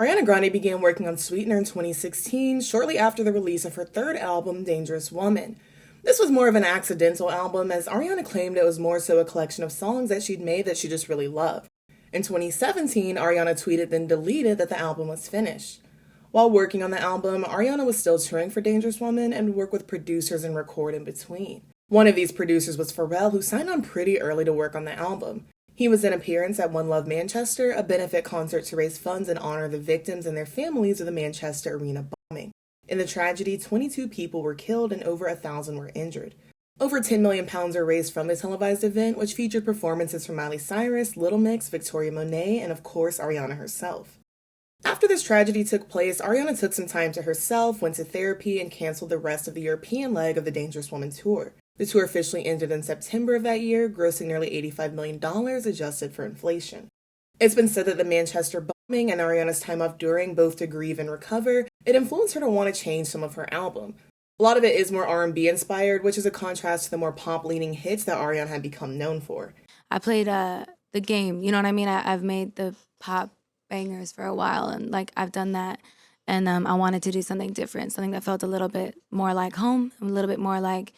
Ariana Grande began working on Sweetener in 2016, shortly after the release of her third album, Dangerous Woman. This was more of an accidental album, as Ariana claimed it was more so a collection of songs that she'd made that she just really loved. In 2017, Ariana tweeted then deleted that the album was finished. While working on the album, Ariana was still touring for Dangerous Woman and would work with producers and record in between. One of these producers was Pharrell, who signed on pretty early to work on the album. He was in appearance at One Love Manchester, a benefit concert to raise funds and honor the victims and their families of the Manchester Arena bombing. In the tragedy, 22 people were killed and over 1,000 were injured. Over £10 million were raised from the televised event, which featured performances from Miley Cyrus, Little Mix, Victoria Monet, and of course Ariana herself. After this tragedy took place, Ariana took some time to herself, went to therapy, and canceled the rest of the European leg of the Dangerous Woman tour. The tour officially ended in September of that year, grossing nearly $85 million adjusted for inflation. It's been said that the Manchester bombing and Ariana's time off during, both to grieve and recover, it influenced her to want to change some of her album. A lot of it is more R&B inspired, which is a contrast to the more pop-leaning hits that Ariana had become known for. I played the game, you know what I mean? I've made the pop bangers for a while, and like I've done that, and I wanted to do something different, something that felt a little bit more like home, a little bit more like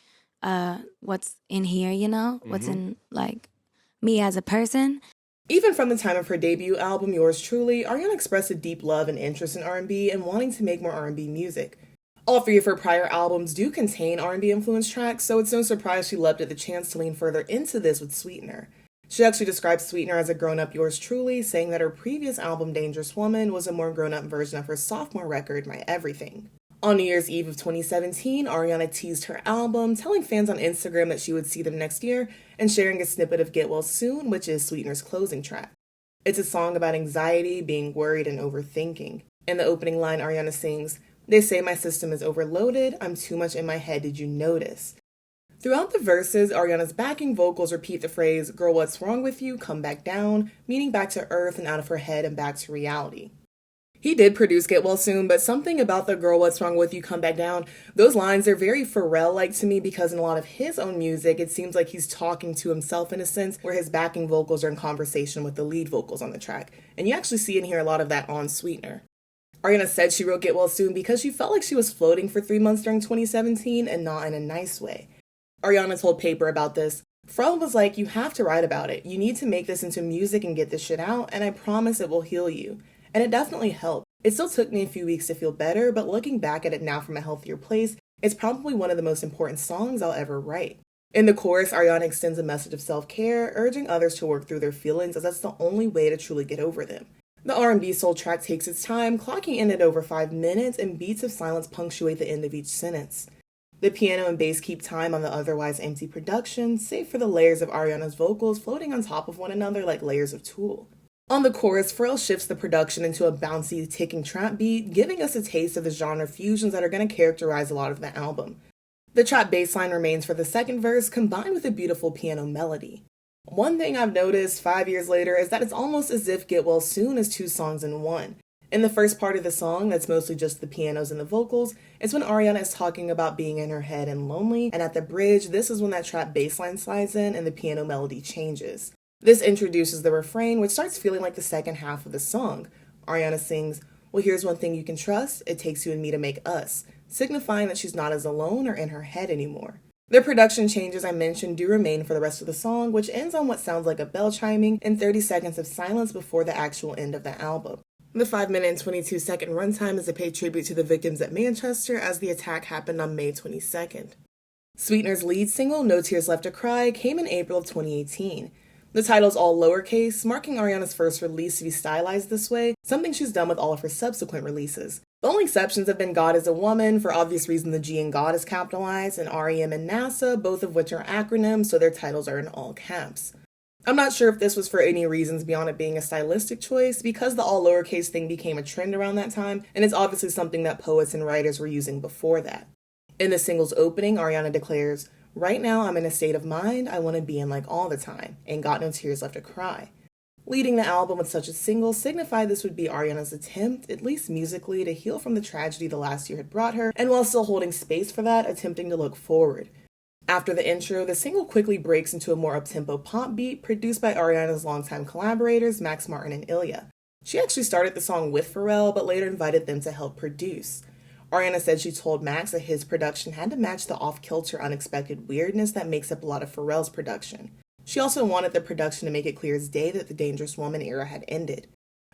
what's in here, you know, what's in like me as a person. Even from the time of her debut album, Yours Truly, Ariana expressed a deep love and interest in R&B and wanting to make more R&B music. All three of her prior albums do contain R&B influenced tracks, so it's no surprise she leapt at the chance to lean further into this with Sweetener. She actually describes Sweetener as a grown-up Yours Truly, saying that her previous album, Dangerous Woman, was a more grown-up version of her sophomore record, My Everything. On New Year's Eve of 2017, Ariana teased her album, telling fans on Instagram that she would see them next year, and sharing a snippet of Get Well Soon, which is Sweetener's closing track. It's a song about anxiety, being worried, and overthinking. In the opening line, Ariana sings, "They say my system is overloaded, I'm too much in my head, did you notice?" Throughout the verses, Ariana's backing vocals repeat the phrase, "Girl, what's wrong with you? Come back down," meaning back to earth and out of her head and back to reality. He did produce Get Well Soon, but something about the "Girl, what's wrong with you? Come back down," those lines are very Pharrell-like to me, because in a lot of his own music, it seems like he's talking to himself in a sense, where his backing vocals are in conversation with the lead vocals on the track. And you actually see and hear a lot of that on Sweetener. Ariana said she wrote Get Well Soon because she felt like she was floating for 3 months during 2017 and not in a nice way. Ariana told Paper about this, "Pharrell was like, you have to write about it. You need to make this into music and get this shit out, and I promise it will heal you." And it definitely helped. It still took me a few weeks to feel better, but looking back at it now from a healthier place, it's probably one of the most important songs I'll ever write. In the chorus, Ariana extends a message of self-care, urging others to work through their feelings, as that's the only way to truly get over them. The R&B soul track takes its time, clocking in at over 5 minutes, and beats of silence punctuate the end of each sentence. The piano and bass keep time on the otherwise empty production, save for the layers of Ariana's vocals floating on top of one another like layers of tulle. On the chorus, Pharrell shifts the production into a bouncy, ticking trap beat, giving us a taste of the genre fusions that are going to characterize a lot of the album. The trap bass line remains for the second verse, combined with a beautiful piano melody. One thing I've noticed 5 years later is that it's almost as if Get Well Soon is 2 songs in one. In the first part of the song, that's mostly just the pianos and the vocals, it's when Ariana is talking about being in her head and lonely, and at the bridge, this is when that trap bass line slides in and the piano melody changes. This introduces the refrain, which starts feeling like the second half of the song. Ariana sings, "Well, here's one thing you can trust, it takes you and me to make us," signifying that she's not as alone or in her head anymore. The production changes I mentioned do remain for the rest of the song, which ends on what sounds like a bell chiming and 30 seconds of silence before the actual end of the album. The 5-minute and 22-second runtime is a paid tribute to the victims at Manchester, as the attack happened on May 22nd. Sweetener's lead single, No Tears Left to Cry, came in April of 2018. The title's all lowercase, marking Ariana's first release to be stylized this way, something she's done with all of her subsequent releases. The only exceptions have been God is a Woman, for obvious reason the G in God is capitalized, and R.E.M and NASA, both of which are acronyms, so their titles are in all caps. I'm not sure if this was for any reasons beyond it being a stylistic choice, because the all lowercase thing became a trend around that time, and it's obviously something that poets and writers were using before that. In the single's opening, Ariana declares, "Right now I'm in a state of mind I want to be in like all the time, ain't got no tears left to cry." Leading the album with such a single signified this would be Ariana's attempt, at least musically, to heal from the tragedy the last year had brought her, and while still holding space for that, attempting to look forward. After the intro, the single quickly breaks into a more up-tempo pop beat produced by Ariana's longtime collaborators, Max Martin and Ilya. She actually started the song with Pharrell, but later invited them to help produce. Ariana said she told Max that his production had to match the off-kilter, unexpected weirdness that makes up a lot of Pharrell's production. She also wanted the production to make it clear as day that the Dangerous Woman era had ended.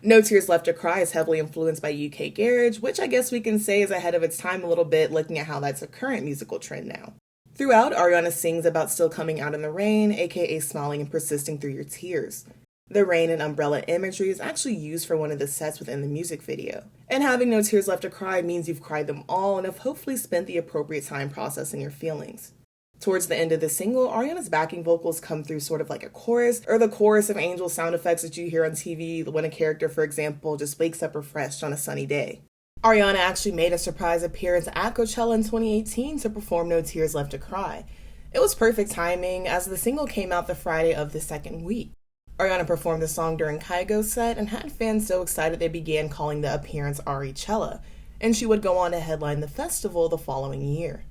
No Tears Left to Cry is heavily influenced by UK garage, which I guess we can say is ahead of its time a little bit, looking at how that's a current musical trend now. Throughout, Ariana sings about still coming out in the rain, aka smiling and persisting through your tears. The rain and umbrella imagery is actually used for one of the sets within the music video. And having no tears left to cry means you've cried them all and have hopefully spent the appropriate time processing your feelings. Towards the end of the single, Ariana's backing vocals come through sort of like a chorus, or the chorus of angel sound effects that you hear on TV when a character, for example, just wakes up refreshed on a sunny day. Ariana actually made a surprise appearance at Coachella in 2018 to perform No Tears Left to Cry. It was perfect timing, as the single came out the Friday of the second week. Ariana performed the song during Kygo's set and had fans so excited they began calling the appearance R.E.Chella, and she would go on to headline the festival the following year.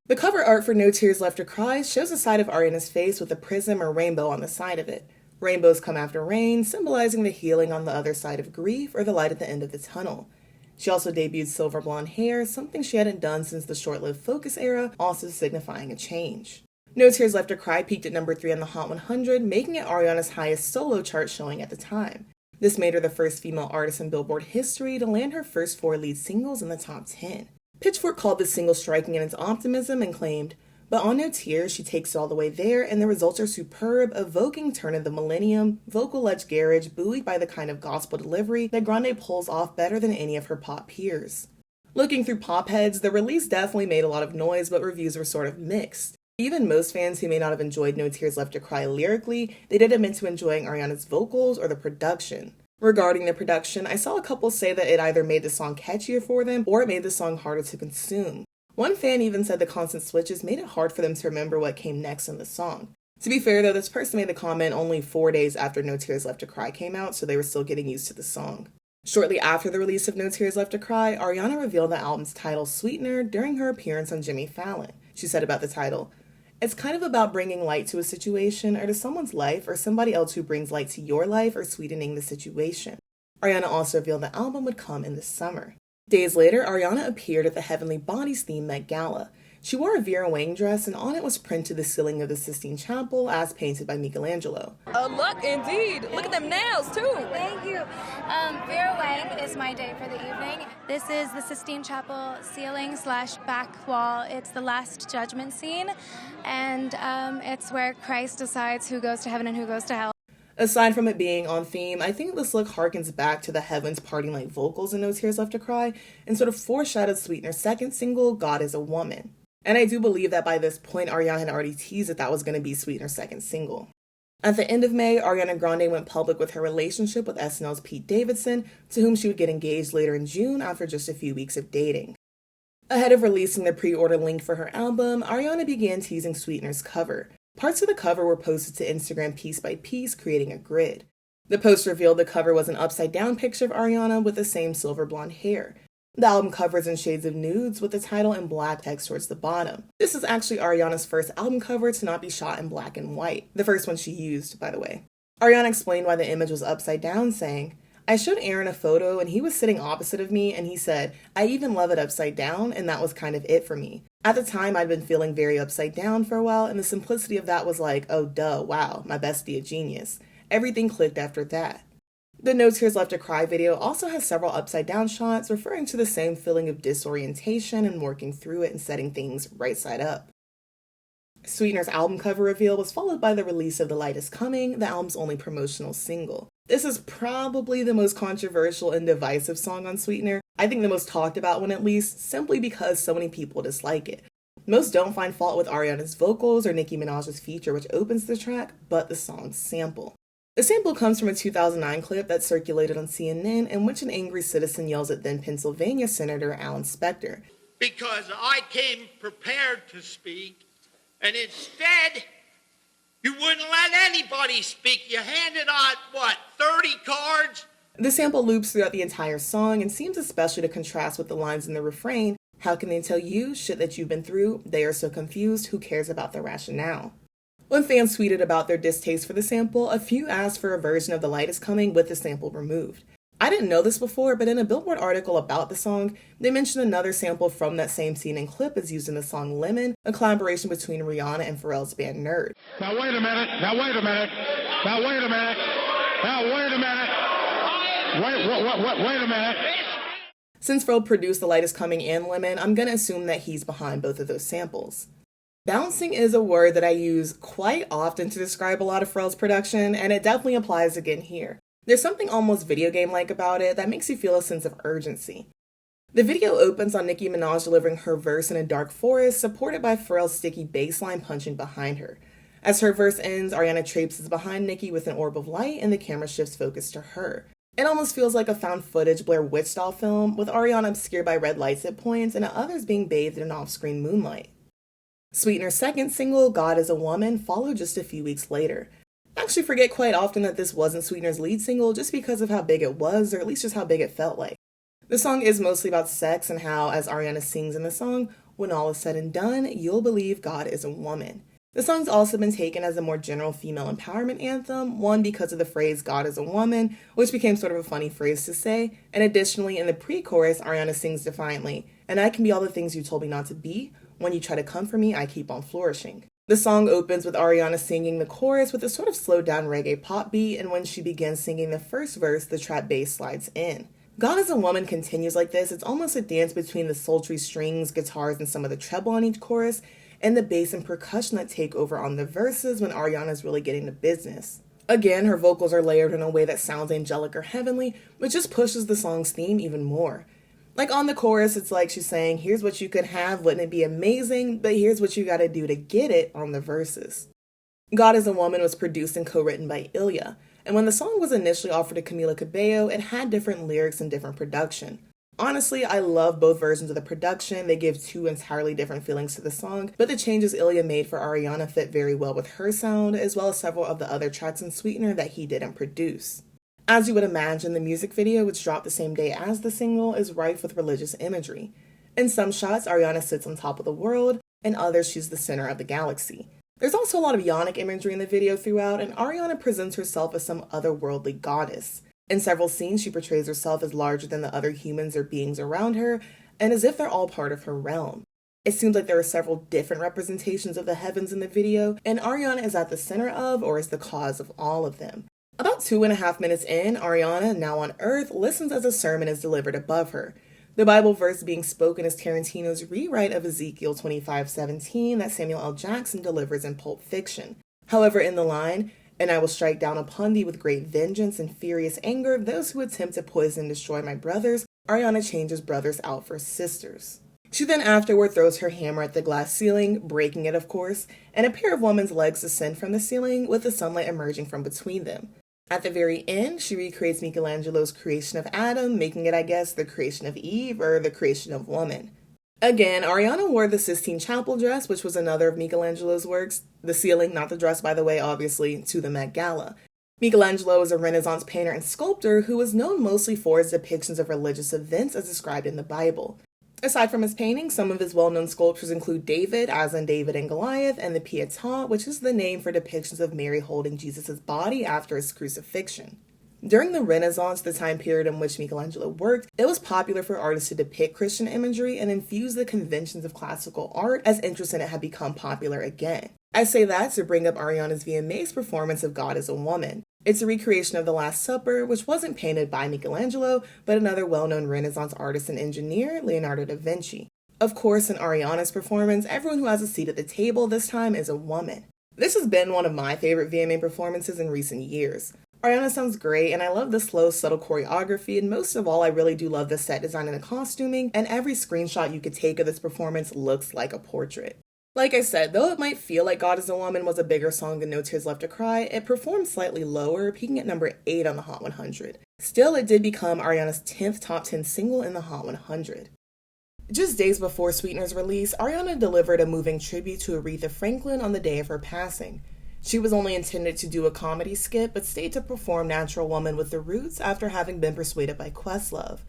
The cover art for No Tears Left to Cry shows a side of Ariana's face with a prism or rainbow on the side of it. Rainbows come after rain, symbolizing the healing on the other side of grief or the light at the end of the tunnel. She also debuted silver blonde hair, something she hadn't done since the short-lived Focus era, also signifying a change. No Tears Left to Cry peaked at number 3 on the Hot 100, making it Ariana's highest solo chart showing at the time. This made her the first female artist in Billboard history to land her first 4 lead singles in the top 10. Pitchfork called this single striking in its optimism and claimed, "But on No Tears, she takes it all the way there, and the results are superb, evoking turn of the millennium, vocal-edge garage, buoyed by the kind of gospel delivery that Grande pulls off better than any of her pop peers." Looking through pop heads, the release definitely made a lot of noise, but reviews were sort of mixed. Even most fans who may not have enjoyed No Tears Left to Cry lyrically, they did admit to enjoying Ariana's vocals or the production. Regarding the production, I saw a couple say that it either made the song catchier for them or it made the song harder to consume. One fan even said the constant switches made it hard for them to remember what came next in the song. To be fair though, this person made the comment only 4 days after No Tears Left to Cry came out, so they were still getting used to the song. Shortly after the release of No Tears Left to Cry, Ariana revealed the album's title, Sweetener, during her appearance on Jimmy Fallon. She said about the title, "It's kind of about bringing light to a situation or to someone's life or somebody else who brings light to your life or sweetening the situation." Ariana also revealed the album would come in the summer. Days later, Ariana appeared at the Heavenly Bodies theme Met Gala. She wore a Vera Wang dress and on it was printed the ceiling of the Sistine Chapel as painted by Michelangelo. Look, indeed. Look at them nails, too. Thank you. Vera Wang is my day for the evening. This is the Sistine Chapel ceiling/back wall. It's the Last Judgment scene, and it's where Christ decides who goes to heaven and who goes to hell. Aside from it being on theme, I think this look harkens back to the Heaven's Party Night vocals in No Tears Left to Cry and sort of foreshadowed Sweetener's second single, God is a Woman. And I do believe that by this point, Ariana had already teased that was going to be Sweetener's second single. At the end of May, Ariana Grande went public with her relationship with SNL's Pete Davidson, to whom she would get engaged later in June after just a few weeks of dating. Ahead of releasing the pre-order link for her album, Ariana began teasing Sweetener's cover. Parts of the cover were posted to Instagram piece by piece, creating a grid. The post revealed the cover was an upside-down picture of Ariana with the same silver blonde hair. The album cover is in shades of nudes with the title in black text towards the bottom. This is actually Ariana's first album cover to not be shot in black and white. The first one she used, by the way. Ariana explained why the image was upside down, saying, "I showed Aaron a photo and he was sitting opposite of me and he said, 'I even love it upside down,' and that was kind of it for me. At the time, I'd been feeling very upside down for a while, and the simplicity of that was like, oh duh, wow, my bestie a genius. Everything clicked after that." The No Tears Left to Cry video also has several upside down shots referring to the same feeling of disorientation and working through it and setting things right side up. Sweetener's album cover reveal was followed by the release of The Light Is Coming, the album's only promotional single. This is probably the most controversial and divisive song on Sweetener. I think the most talked about one at least, simply because so many people dislike it. Most don't find fault with Ariana's vocals or Nicki Minaj's feature which opens the track, but the song's sample. The sample comes from a 2009 clip that circulated on CNN in which an angry citizen yells at then Pennsylvania Senator Alan Specter. "Because I came prepared to speak, and instead, you wouldn't let anybody speak. You handed out, 30 cards? The sample loops throughout the entire song and seems especially to contrast with the lines in the refrain, "How can they tell you shit that you've been through? They are so confused, who cares about the rationale?" When fans tweeted about their distaste for the sample, a few asked for a version of The Light Is Coming with the sample removed. I I didn't know this before, but in a Billboard article about the song, they mentioned another sample from that same scene and clip is used in the song Lemon, a collaboration between Rihanna and Pharrell's band Nerd. Now wait a minute, now wait a minute, now wait a minute, now wait a minute, wait a minute. Since Pharrell produced The Light Is Coming and Lemon, I'm gonna assume that he's behind both of those samples. Bouncing is a word that I use quite often to describe a lot of Pharrell's production, and it definitely applies again here. There's something almost video game-like about it that makes you feel a sense of urgency. The video opens on Nicki Minaj delivering her verse in a dark forest, supported by Pharrell's sticky bass line punching behind her. As her verse ends, Ariana traipses behind Nicki with an orb of light, and the camera shifts focus to her. It almost feels like a found footage Blair Witch-style film, with Ariana obscured by red lights at points and others being bathed in off-screen moonlight. Sweetener's second single, God Is a Woman, followed just a few weeks later. I actually forget quite often that this wasn't Sweetener's lead single just because of how big it was, or at least just how big it felt like. The song is mostly about sex and how, as Ariana sings in the song, when all is said and done, you'll believe God is a woman. The song's also been taken as a more general female empowerment anthem, one because of the phrase God is a woman, which became sort of a funny phrase to say, and additionally in the pre-chorus, Ariana sings defiantly, and I can be all the things you told me not to be, when you try to come for me, I keep on flourishing. The song opens with Ariana singing the chorus with a sort of slowed down reggae pop beat, and when she begins singing the first verse, the trap bass slides in. God Is a Woman continues like this. It's almost a dance between the sultry strings, guitars, and some of the treble on each chorus, and the bass and percussion that take over on the verses when Ariana's really getting to business. Again, her vocals are layered in a way that sounds angelic or heavenly, which just pushes the song's theme even more. Like on the chorus, it's like she's saying, here's what you could have, wouldn't it be amazing? But here's what you gotta do to get it on the verses. God Is a Woman was produced and co-written by Ilya, and when the song was initially offered to Camila Cabello, it had different lyrics and different production. Honestly, I love both versions of the production. They give two entirely different feelings to the song, but the changes Ilya made for Ariana fit very well with her sound, as well as several of the other tracks in Sweetener that he didn't produce. As you would imagine, the music video, which dropped the same day as the single, is rife with religious imagery. In some shots, Ariana sits on top of the world, and others she's the center of the galaxy. There's also a lot of yonic imagery in the video throughout, and Ariana presents herself as some otherworldly goddess. In several scenes, she portrays herself as larger than the other humans or beings around her, and as if they're all part of her realm. It seems like there are several different representations of the heavens in the video, and Ariana is at the center of, or is the cause of all of them. About 2.5 minutes in, Ariana, now on Earth, listens as a sermon is delivered above her. The Bible verse being spoken is Tarantino's rewrite of Ezekiel 25:17 that Samuel L. Jackson delivers in Pulp Fiction. However, in the line, "And I will strike down upon thee with great vengeance and furious anger those who attempt to poison and destroy my brothers," Ariana changes brothers out for sisters. She then afterward throws her hammer at the glass ceiling, breaking it of course, and a pair of woman's legs descend from the ceiling with the sunlight emerging from between them. At the very end, she recreates Michelangelo's creation of Adam, making it, I guess, the creation of Eve, or the creation of woman. Again, Ariana wore the Sistine Chapel dress, which was another of Michelangelo's works. The ceiling, not the dress by the way, obviously, to the Met Gala. Michelangelo is a Renaissance painter and sculptor who was known mostly for his depictions of religious events as described in the Bible. Aside from his paintings, some of his well-known sculptures include David, as in David and Goliath, and the Pietà, which is the name for depictions of Mary holding Jesus' body after his crucifixion. During the Renaissance, the time period in which Michelangelo worked, it was popular for artists to depict Christian imagery and infuse the conventions of classical art as interest in it had become popular again. I say that to bring up Ariana's VMA's performance of God Is a Woman. It's a recreation of The Last Supper, which wasn't painted by Michelangelo, but another well-known Renaissance artist and engineer, Leonardo da Vinci. Of course, in Ariana's performance, everyone who has a seat at the table this time is a woman. This has been one of my favorite VMA performances in recent years. Ariana sounds great, and I love the slow, subtle choreography, and most of all, I really do love the set design and the costuming, and every screenshot you could take of this performance looks like a portrait. Like I said, though it might feel like God Is a Woman was a bigger song than No Tears Left to Cry, it performed slightly lower, peaking at number 8 on the Hot 100. Still, it did become Ariana's 10th top 10 single in the Hot 100. Just days before Sweetener's release, Ariana delivered a moving tribute to Aretha Franklin on the day of her passing. She was only intended to do a comedy skit, but stayed to perform Natural Woman with the Roots after having been persuaded by Questlove.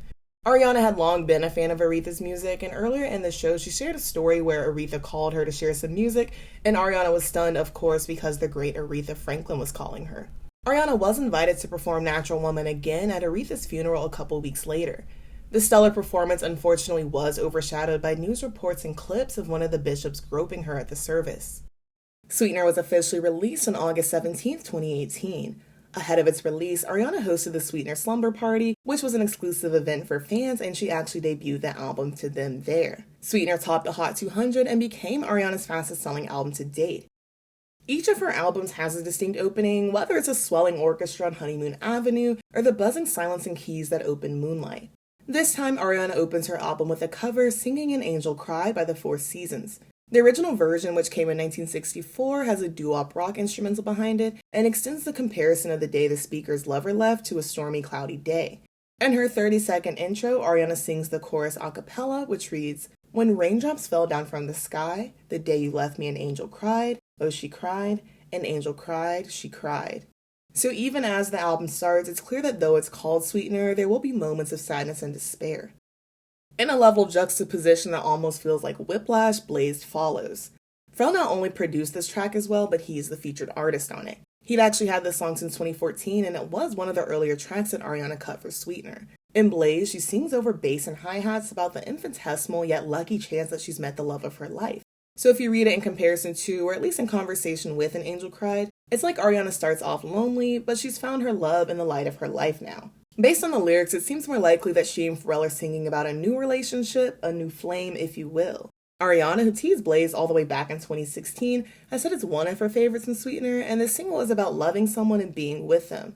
Ariana had long been a fan of Aretha's music, and earlier in the show she shared a story where Aretha called her to share some music, and Ariana was stunned, of course, because the great Aretha Franklin was calling her. Ariana was invited to perform Natural Woman again at Aretha's funeral a couple weeks later. The stellar performance unfortunately was overshadowed by news reports and clips of one of the bishops groping her at the service. Sweetener was officially released on August 17, 2018. Ahead of its release, Ariana hosted the Sweetener Slumber Party, which was an exclusive event for fans, and she actually debuted the album to them there. Sweetener topped the Hot 200 and became Ariana's fastest-selling album to date. Each of her albums has a distinct opening, whether it's a swelling orchestra on Honeymoon Avenue or the buzzing silence and keys that open Moonlight. This time, Ariana opens her album with a cover singing An Angel Cry by the Four Seasons. The original version, which came in 1964, has a doo-wop rock instrumental behind it and extends the comparison of the day the speaker's lover left to a stormy, cloudy day. In her 30-second intro, Ariana sings the chorus a cappella, which reads, "When raindrops fell down from the sky, the day you left me an angel cried, oh she cried, an angel cried, she cried." So even as the album starts, it's clear that though it's called Sweetener, there will be moments of sadness and despair. In a level of juxtaposition that almost feels like whiplash, Blazed follows. Pharrell not only produced this track as well, but he's the featured artist on it. He'd actually had this song since 2014, and it was one of the earlier tracks that Ariana cut for Sweetener. In Blaze, she sings over bass and hi-hats about the infinitesimal yet lucky chance that she's met the love of her life. So if you read it in comparison to, or at least in conversation with An Angel Cried, it's like Ariana starts off lonely, but she's found her love in the light of her life now. Based on the lyrics, it seems more likely that she and Pharrell are singing about a new relationship, a new flame, if you will. Ariana, who teased Blaze all the way back in 2016, has said it's one of her favorites in Sweetener, and the single is about loving someone and being with them.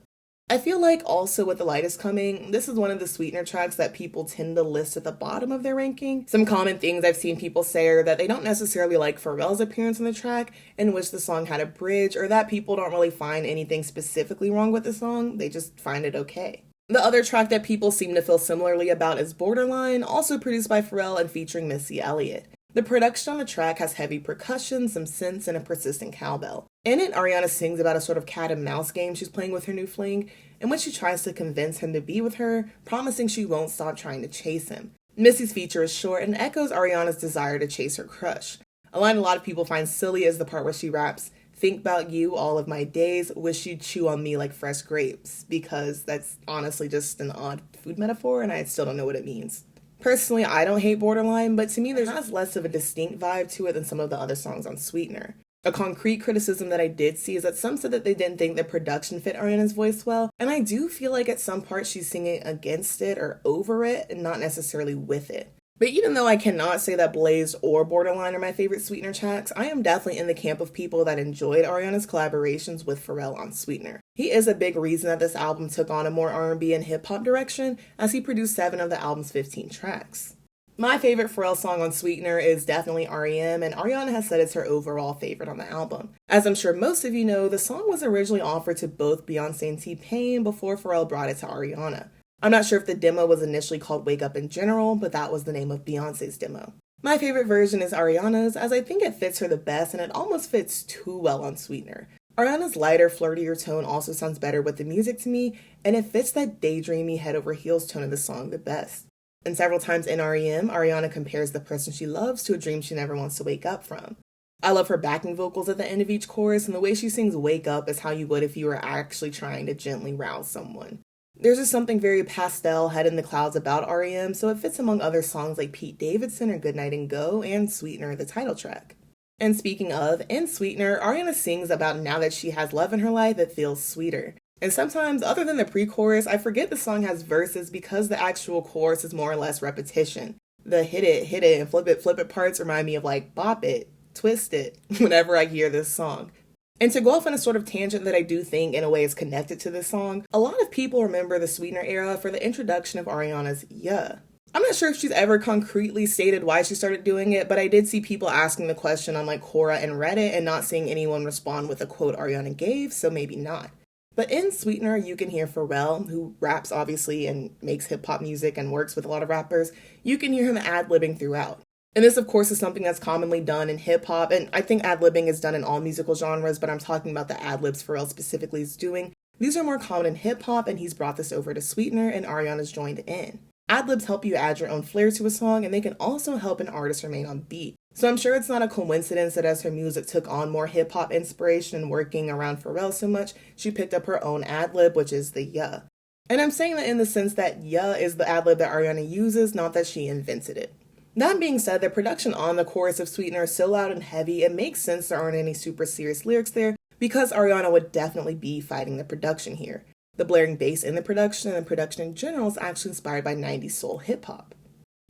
I feel like also with The Light Is Coming, this is one of the Sweetener tracks that people tend to list at the bottom of their ranking. Some common things I've seen people say are that they don't necessarily like Pharrell's appearance on the track and wish the song had a bridge, or that people don't really find anything specifically wrong with the song, they just find it okay. The other track that people seem to feel similarly about is Borderline, also produced by Pharrell and featuring Missy Elliott. The production on the track has heavy percussion, some synths, and a persistent cowbell. In it, Ariana sings about a sort of cat and mouse game she's playing with her new fling, in which she tries to convince him to be with her, promising she won't stop trying to chase him. Missy's feature is short and echoes Ariana's desire to chase her crush. A line a lot of people find silly is the part where she raps, "Think about you all of my days, wish you'd chew on me like fresh grapes," because that's honestly just an odd food metaphor and I still don't know what it means. Personally, I don't hate Borderline, but to me there has less of a distinct vibe to it than some of the other songs on Sweetener. A concrete criticism that I did see is that some said that they didn't think the production fit Ariana's voice well, and I do feel like at some parts she's singing against it or over it, and not necessarily with it. But even though I cannot say that Blaze or Borderline are my favorite Sweetener tracks, I am definitely in the camp of people that enjoyed Ariana's collaborations with Pharrell on Sweetener. He is a big reason that this album took on a more R&B and hip-hop direction, as he produced 7 of the album's 15 tracks. My favorite Pharrell song on Sweetener is definitely R.E.M, and Ariana has said it's her overall favorite on the album. As I'm sure most of you know, the song was originally offered to both Beyonce and T-Pain before Pharrell brought it to Ariana. I'm not sure if the demo was initially called Wake Up in General, but that was the name of Beyonce's demo. My favorite version is Ariana's, as I think it fits her the best and it almost fits too well on Sweetener. Ariana's lighter, flirtier tone also sounds better with the music to me, and it fits that daydreamy head over heels tone of the song the best. And several times in R.E.M, Ariana compares the person she loves to a dream she never wants to wake up from. I love her backing vocals at the end of each chorus, and the way she sings Wake Up is how you would if you were actually trying to gently rouse someone. There's just something very pastel, head in the clouds about R.E.M, so it fits among other songs like Pete Davidson or Goodnight and Go and Sweetener, the title track. And speaking of, in Sweetener, Ariana sings about now that she has love in her life, it feels sweeter. And sometimes, other than the pre-chorus, I forget the song has verses because the actual chorus is more or less repetition. The hit it, and flip it parts remind me of like bop it, twist it, whenever I hear this song. And to go off on a sort of tangent that I do think in a way is connected to this song, a lot of people remember the Sweetener era for the introduction of Ariana's Yeah. I'm not sure if she's ever concretely stated why she started doing it, but I did see people asking the question on like Quora and Reddit and not seeing anyone respond with a quote Ariana gave, so maybe not. But in Sweetener, you can hear Pharrell, who raps obviously and makes hip-hop music and works with a lot of rappers. You can hear him ad-libbing throughout. And this, of course, is something that's commonly done in hip-hop, and I think ad-libbing is done in all musical genres, but I'm talking about the ad-libs Pharrell specifically is doing. These are more common in hip-hop, and he's brought this over to Sweetener, and Ariana's joined in. Ad-libs help you add your own flair to a song, and they can also help an artist remain on beat. So I'm sure it's not a coincidence that as her music took on more hip-hop inspiration and working around Pharrell so much, she picked up her own ad-lib, which is the yeah. And I'm saying that in the sense that yeah is the ad-lib that Ariana uses, not that she invented it. That being said, the production on the chorus of Sweetener is so loud and heavy, it makes sense there aren't any super serious lyrics there, because Ariana would definitely be fighting the production here. The blaring bass in the production and the production in general is actually inspired by 90s soul hip-hop.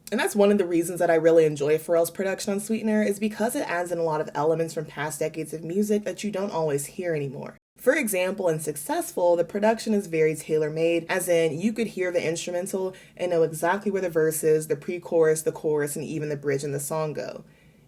And that's one of the reasons that I really enjoy Pharrell's production on Sweetener, is because it adds in a lot of elements from past decades of music that you don't always hear anymore. For example, in Successful, the production is very tailor-made, as in you could hear the instrumental and know exactly where the verses, the pre-chorus, the chorus, and even the bridge in the song go.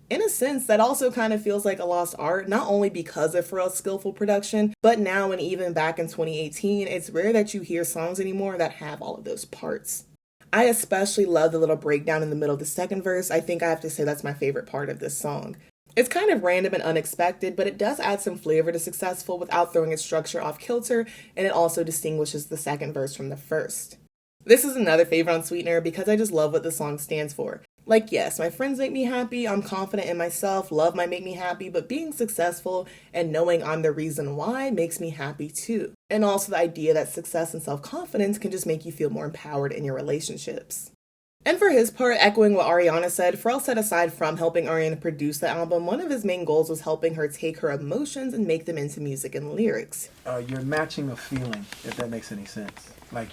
In a sense, that also kind of feels like a lost art, not only because of Pharrell's skillful production, but now and even back in 2018, it's rare that you hear songs anymore that have all of those parts. I especially love the little breakdown in the middle of the second verse. I think I have to say that's my favorite part of this song. It's kind of random and unexpected, but it does add some flavor to Successful without throwing its structure off kilter, and it also distinguishes the second verse from the first. This is another favorite on Sweetener because I just love what the song stands for. Like, yes, my friends make me happy, I'm confident in myself, love might make me happy, but being successful and knowing I'm the reason why makes me happy too. And also the idea that success and self-confidence can just make you feel more empowered in your relationships. And for his part, echoing what Ariana said, Pharrell said aside from helping Ariana produce the album, one of his main goals was helping her take her emotions and make them into music and lyrics. You're matching a feeling, if that makes any sense. Like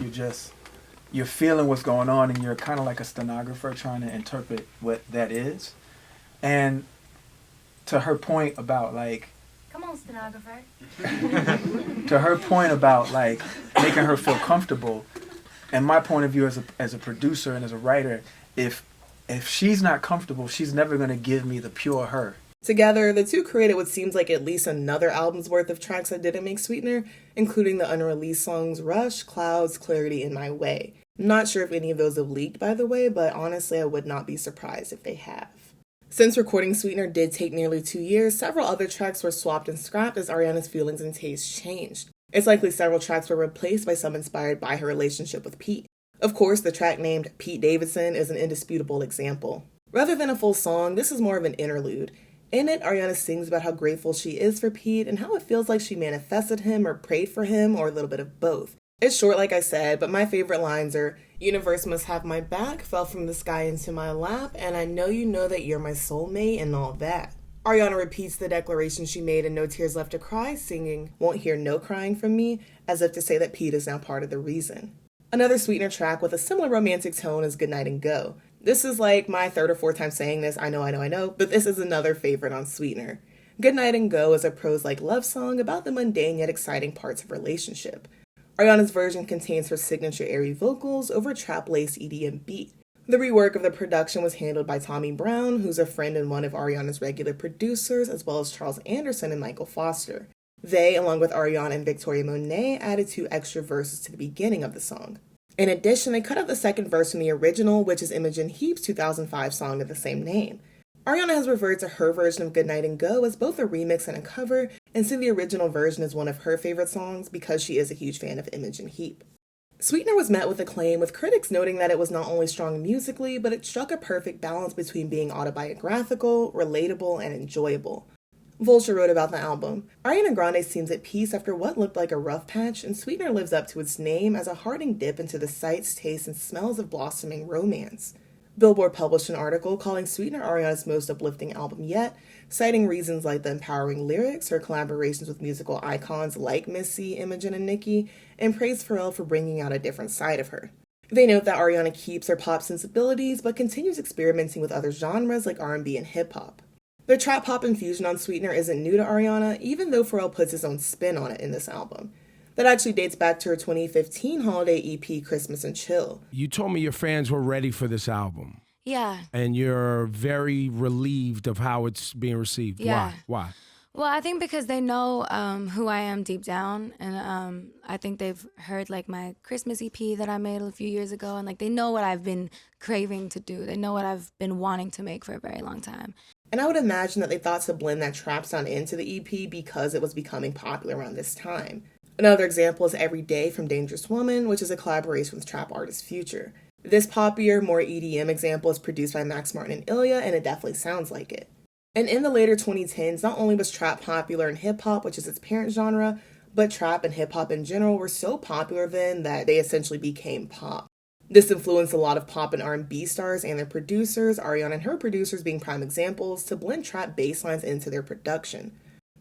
you're feeling what's going on, and you're kind of like a stenographer trying to interpret what that is. And to her point about like, Come on, stenographer. to her point about like making her feel comfortable, and my point of view as a producer and as a writer, if she's not comfortable, she's never going to give me the pure her. Together, the two created what seems like at least another album's worth of tracks that didn't make Sweetener, including the unreleased songs Rush, Clouds, Clarity, and My Way. I'm not sure if any of those have leaked, by the way, but honestly, I would not be surprised if they have. Since recording Sweetener did take nearly 2 years, several other tracks were swapped and scrapped as Ariana's feelings and tastes changed. It's likely several tracks were replaced by some inspired by her relationship with Pete. Of course, the track named Pete Davidson is an indisputable example. Rather than a full song, this is more of an interlude. In it, Ariana sings about how grateful she is for Pete and how it feels like she manifested him or prayed for him or a little bit of both. It's short, like I said, but my favorite lines are, "Universe must have my back, fell from the sky into my lap, and I know you know that you're my soulmate," and all that. Ariana repeats the declaration she made in No Tears Left to Cry, singing, "Won't hear no crying from me," as if to say that Pete is now part of the reason. Another Sweetener track with a similar romantic tone is Goodnight and Go. This is like my third or fourth time saying this, I know, but this is another favorite on Sweetener. Goodnight and Go is a prose-like love song about the mundane yet exciting parts of relationship. Ariana's version contains her signature airy vocals over a trap-laced EDM beat. The rework of the production was handled by Tommy Brown, who's a friend and one of Ariana's regular producers, as well as Charles Anderson and Michael Foster. They, along with Ariana and Victoria Monet, added 2 extra verses to the beginning of the song. In addition, they cut out the second verse from the original, which is Imogen Heap's 2005 song of the same name. Ariana has referred to her version of Goodnight and Go as both a remix and a cover, and said the original version is one of her favorite songs because she is a huge fan of Imogen Heap. Sweetener was met with acclaim, with critics noting that it was not only strong musically, but it struck a perfect balance between being autobiographical, relatable, and enjoyable. Vulture wrote about the album, "Ariana Grande seems at peace after what looked like a rough patch, and Sweetener lives up to its name as a heartening dip into the sights, tastes, and smells of blossoming romance." Billboard published an article calling Sweetener Ariana's most uplifting album yet, citing reasons like the empowering lyrics, her collaborations with musical icons like Missy, Imogen, and Nicki, and praised Pharrell for bringing out a different side of her. They note that Ariana keeps her pop sensibilities, but continues experimenting with other genres like R&B and hip-hop. The trap pop infusion on Sweetener isn't new to Ariana, even though Pharrell puts his own spin on it in this album. That actually dates back to her 2015 holiday EP, Christmas and Chill. You told me your fans were ready for this album. Yeah. And you're very relieved of how it's being received. Yeah. Why? Well, I think because they know who I am deep down, and I think they've heard like my Christmas EP that I made a few years ago, and like they know what I've been craving to do. They know what I've been wanting to make for a very long time. And I would imagine that they thought to blend that trap sound into the EP because it was becoming popular around this time. Another example is Every Day from Dangerous Woman, which is a collaboration with trap artist Future. This poppier, more EDM example is produced by Max Martin and Ilya, and it definitely sounds like it. And in the later 2010s, not only was trap popular in hip-hop, which is its parent genre, but trap and hip-hop in general were so popular then that they essentially became pop. This influenced a lot of pop and R&B stars and their producers, Ariana and her producers being prime examples, to blend trap bass lines into their production.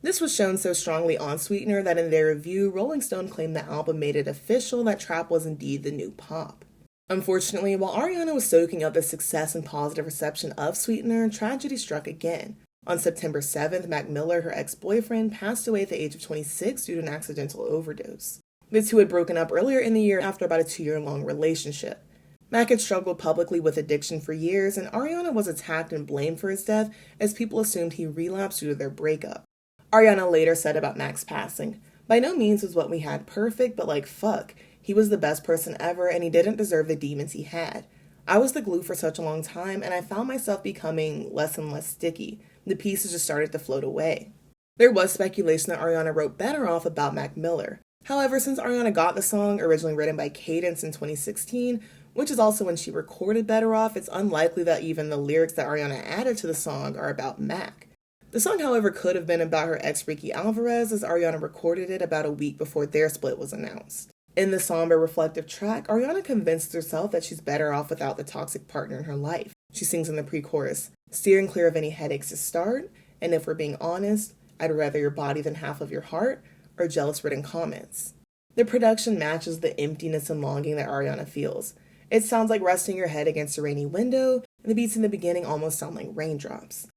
This was shown so strongly on Sweetener that in their review, Rolling Stone claimed the album made it official that trap was indeed the new pop. Unfortunately, while Ariana was soaking up the success and positive reception of Sweetener, tragedy struck again. On September 7th, Mac Miller, her ex-boyfriend, passed away at the age of 26 due to an accidental overdose. The two had broken up earlier in the year after about a 2-year-long relationship. Mac had struggled publicly with addiction for years, and Ariana was attacked and blamed for his death as people assumed he relapsed due to their breakup. Ariana later said about Mac's passing, "By no means was what we had perfect, but like fuck. He was the best person ever, and he didn't deserve the demons he had. I was the glue for such a long time, and I found myself becoming less and less sticky. The pieces just started to float away." There was speculation that Ariana wrote Better Off about Mac Miller. However, since Ariana got the song, originally written by Cadence in 2016, which is also when she recorded Better Off, it's unlikely that even the lyrics that Ariana added to the song are about Mac. The song, however, could have been about her ex Ricky Alvarez, as Ariana recorded it about a week before their split was announced. In the somber, reflective track, Ariana convinced herself that she's better off without the toxic partner in her life. She sings in the pre-chorus, "Steering clear of any headaches to start, and if we're being honest, I'd rather your body than half of your heart," or jealous-ridden comments. The production matches the emptiness and longing that Ariana feels. It sounds like resting your head against a rainy window, and the beats in the beginning almost sound like raindrops.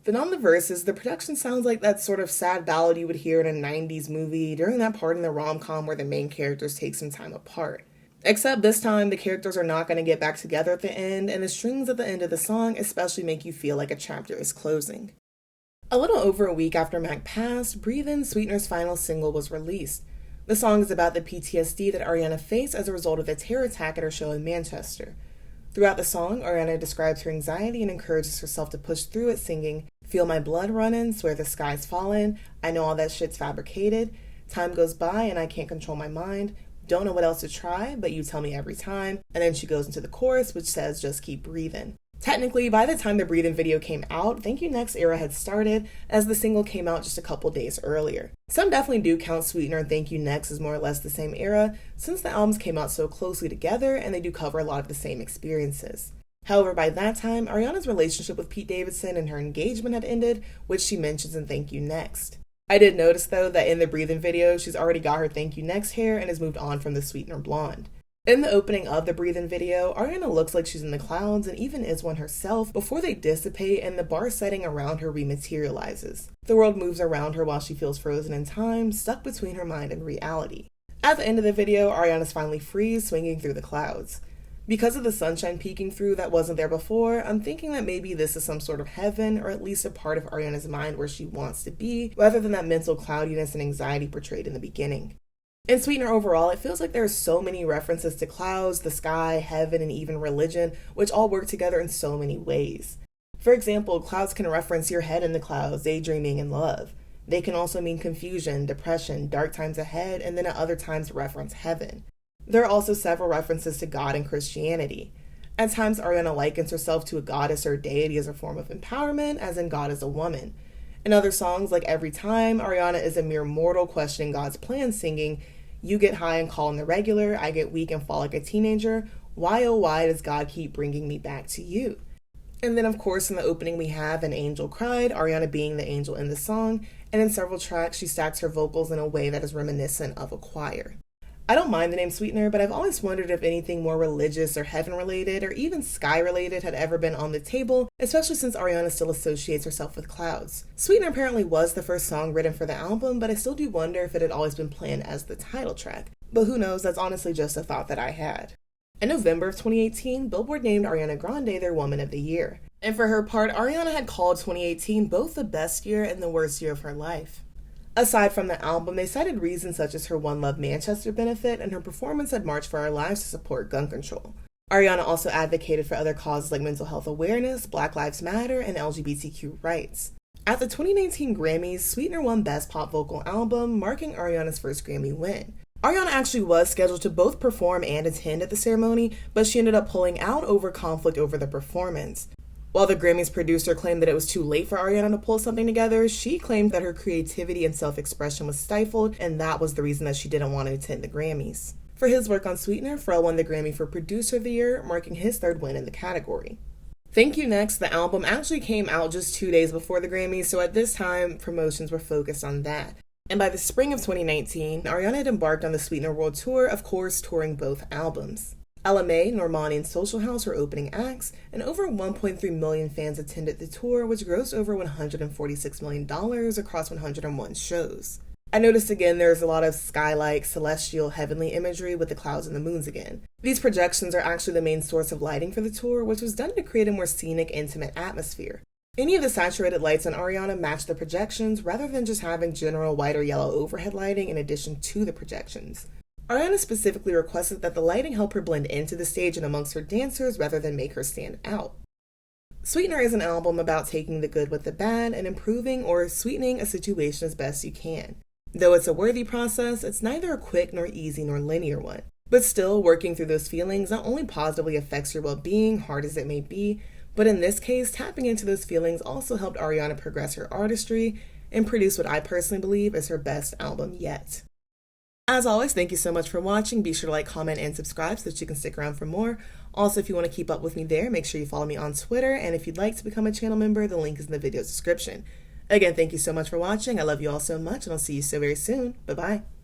Then on the verses, the production sounds like that sort of sad ballad you would hear in a 90s movie during that part in the rom-com where the main characters take some time apart. Except this time, the characters are not going to get back together at the end, and the strings at the end of the song especially make you feel like a chapter is closing. A little over a week after Mac passed, Breathe In, Sweetener's final single, was released. The song is about the PTSD that Ariana faced as a result of the terror attack at her show in Manchester. Throughout the song, Ariana describes her anxiety and encourages herself to push through it, singing, "Feel my blood running, swear the sky's falling, I know all that shit's fabricated, time goes by and I can't control my mind, don't know what else to try, but you tell me every time," and then she goes into the chorus, which says, "Just keep breathing." Technically, by the time the Breathe In video came out, Thank You Next era had started, as the single came out just a couple days earlier. Some definitely do count Sweetener and Thank You Next as more or less the same era, since the albums came out so closely together and they do cover a lot of the same experiences. However, by that time, Ariana's relationship with Pete Davidson and her engagement had ended, which she mentions in Thank You Next. I did notice, though, that in the Breathe In video, she's already got her Thank You Next hair and has moved on from the Sweetener blonde. In the opening of the Breathe In video, Ariana looks like she's in the clouds and even is one herself before they dissipate and the bar setting around her rematerializes. The world moves around her while she feels frozen in time, stuck between her mind and reality. At the end of the video, Ariana's finally free, swinging through the clouds. Because of the sunshine peeking through that wasn't there before, I'm thinking that maybe this is some sort of heaven, or at least a part of Ariana's mind where she wants to be, rather than that mental cloudiness and anxiety portrayed in the beginning. In Sweetener overall, it feels like there are so many references to clouds, the sky, heaven, and even religion, which all work together in so many ways. For example, clouds can reference your head in the clouds, daydreaming, and love. They can also mean confusion, depression, dark times ahead, and then at other times reference heaven. There are also several references to God and Christianity. At times, Ariana likens herself to a goddess or deity as a form of empowerment, as in God is a woman. In other songs, like Every Time, Ariana is a mere mortal questioning God's plan, singing, "You get high and call in the regular, I get weak and fall like a teenager. Why, oh why does God keep bringing me back to you?" And then, of course, in the opening we have An Angel Cried, Ariana being the angel in the song, and in several tracks she stacks her vocals in a way that is reminiscent of a choir. I don't mind the name Sweetener, but I've always wondered if anything more religious or heaven-related or even sky-related had ever been on the table, especially since Ariana still associates herself with clouds. Sweetener apparently was the first song written for the album, but I still do wonder if it had always been planned as the title track. But who knows, that's honestly just a thought that I had. In November of 2018, Billboard named Ariana Grande their Woman of the Year. And for her part, Ariana had called 2018 both the best year and the worst year of her life. Aside from the album, they cited reasons such as her One Love Manchester benefit and her performance at March for Our Lives to support gun control. Ariana also advocated for other causes like mental health awareness, Black Lives Matter, and LGBTQ rights. At the 2019 Grammys, Sweetener won Best Pop Vocal Album, marking Ariana's first Grammy win. Ariana actually was scheduled to both perform and attend at the ceremony, but she ended up pulling out over conflict over the performance. While the Grammys producer claimed that it was too late for Ariana to pull something together, she claimed that her creativity and self-expression was stifled, and that was the reason that she didn't want to attend the Grammys. For his work on Sweetener, Pharrell won the Grammy for Producer of the Year, marking his third win in the category. Thank You Next, the album actually came out just 2 days before the Grammys, so at this time, promotions were focused on that. And by the spring of 2019, Ariana had embarked on the Sweetener World Tour, of course touring both albums. LMA, Normani, and Social House were opening acts, and over 1.3 million fans attended the tour, which grossed over $146 million across 101 shows. I noticed again there's a lot of sky-like, celestial, heavenly imagery with the clouds and the moons again. These projections are actually the main source of lighting for the tour, which was done to create a more scenic, intimate atmosphere. Any of the saturated lights on Ariana match the projections rather than just having general white or yellow overhead lighting in addition to the projections. Ariana specifically requested that the lighting help her blend into the stage and amongst her dancers rather than make her stand out. Sweetener is an album about taking the good with the bad and improving or sweetening a situation as best you can. Though it's a worthy process, it's neither a quick nor easy nor linear one. But still, working through those feelings not only positively affects your well-being, hard as it may be, but in this case, tapping into those feelings also helped Ariana progress her artistry and produce what I personally believe is her best album yet. As always, thank you so much for watching. Be sure to like, comment, and subscribe so that you can stick around for more. Also, if you want to keep up with me there, make sure you follow me on Twitter, and if you'd like to become a channel member, the link is in the video description. Again, thank you so much for watching. I love you all so much, and I'll see you so very soon. Bye-bye.